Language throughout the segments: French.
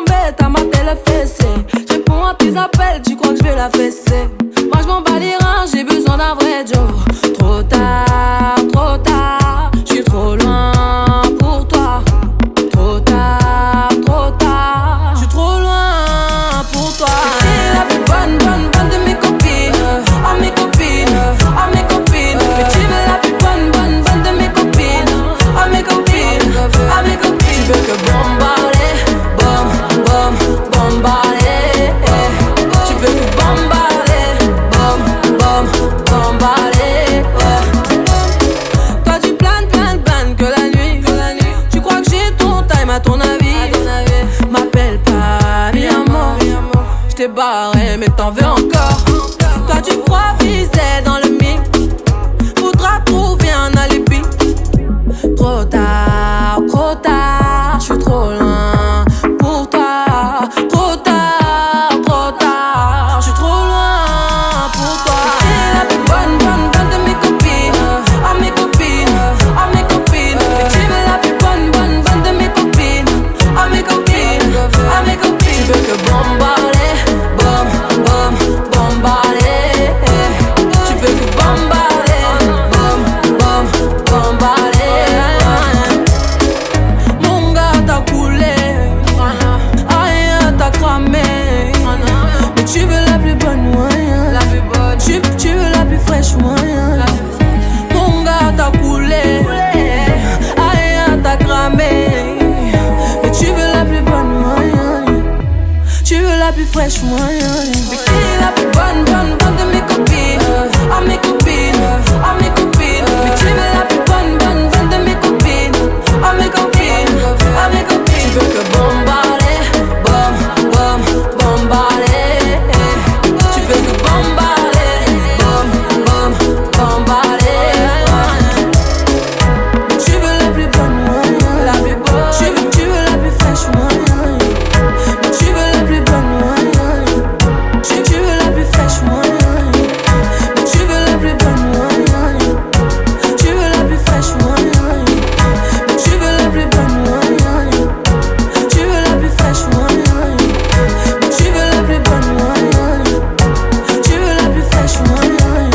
m'embête à mater le fessé. Je réponds à tes appels, tu crois que je vais la fesser. Moi je m'en bats les reins, j'ai besoin d'un vrai Joe. Trop tard, je suis trop loin pour toi. Trop tard, je suis trop loin pour toi. T'es la plus bonne de mes copines. Oh mes copines, oh mes copines. Mais tu veux la plus bonne de mes copines. Oh mes copines, oh mes copines. Tu veux que bombarder, bombarder. Tu veux que bombarder, bombarder. Toi tu planes que la nuit. Tu crois que j'ai ton time à ton avis. M'appelle pas mi amor. J't'ai barré mais t'en veux encore. Toi tu crois viser dans le mix. Faudra trouver un alibi. Trop tard, je suis trop loin pour toi. Trop tard, je suis trop loin pour toi. T'es la plus bonne de mes copines. Oh mes copines, oh mes copines. Mais tu veux la plus bonne de mes copines. Oh mes copines, oh mes copines. Tu veux que bombarder, bombarder. Tu veux que bombarder, bombarder. Mon gars t'as coulé, aïe t'as cramé. Mais tu veux la plus bonne, moyen. Tu veux la plus fraîche, moyen. Mon gars t'as coulé, aïe t'as cramé. Mais tu veux la plus bonne, moyen. Tu veux la plus fraîche, moyen. Mais qui est la plus bonne de mes copines. Oh mes copines, oh mes copines. Mais tu veux la plus bonne de mes copines. Oh mes copines, oh mes copines. Tu veux que bombarder, bombarder. Tu veux que bombarder, bombarder. Mais tu veux la plus bonne, moyen. Tu veux la plus fraîche, moyen. Mais tu veux la plus bonne, moyen. Tu veux la plus fraîche, moyen. Mais tu veux la plus bonne, moyen. Tu veux la plus fraîche, moyen. Mais tu veux la plus bonne, moyen. Tu veux la plus fraîche, moyen. Mais tu veux la plus bonne, moyen. Tu veux la plus fraîche, moyen.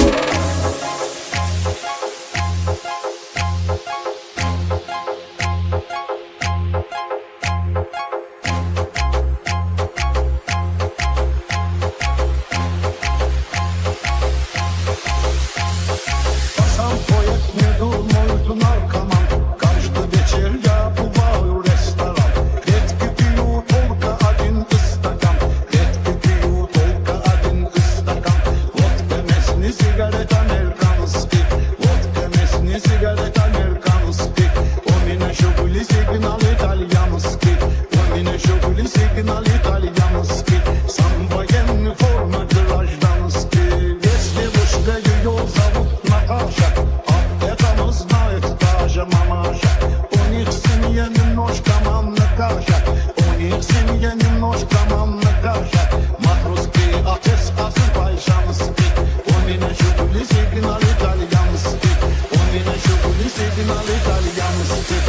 Сам поет, не думаю, иду наркоман. Каждый вечер я бываю в ресторан. Редко пью только один стакан. Редко пью только один стакан. Водка местный, сигарет американский. Водка местный, сигарет американский. У меня еще были сигналы итальянский. У меня еще были сигналы итальянский. Сам военный форма гражданский. Если вышли ее зовут Наташа, а это мы знает даже мамаша. У них в семье немножко манна каша. У них в семье немножко манна каша. Матросский отец азербайджанский. У меня еще были сигналы итальянский. У меня еще были сигналы итальянский.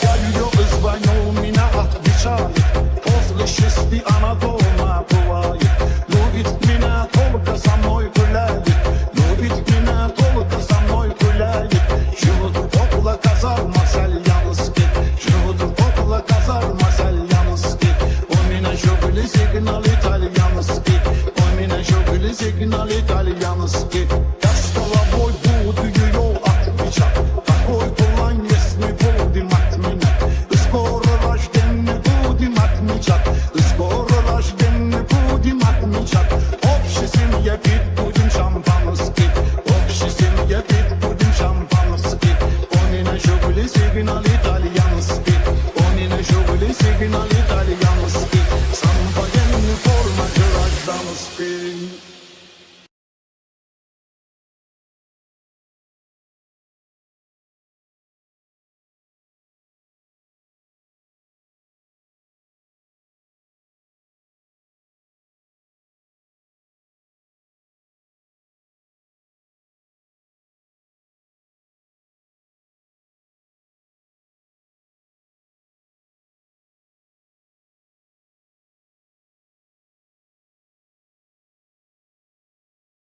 Я ее звоню, меня отвечает. После 6 она дома бывает. Любит меня, только со мной гуляет. Любит меня, только со мной гуляет. Живут около казарма Сальянский. Живут около казарма Сальянский. У меня еще были сигналы итальянский. У меня еще были сигналы итальянский. Я с головой буду ее отвечать. Такой план, если будем отменять. Скоро рожденный будем отмечать. Скоро рожденный будем отмечать. Общей семье пить будем шампанский. Общей семье пить будем шампанский. У меня еще были сигналы итальянский. У меня еще были сигналы итальянский. Сам военный форма гражданский.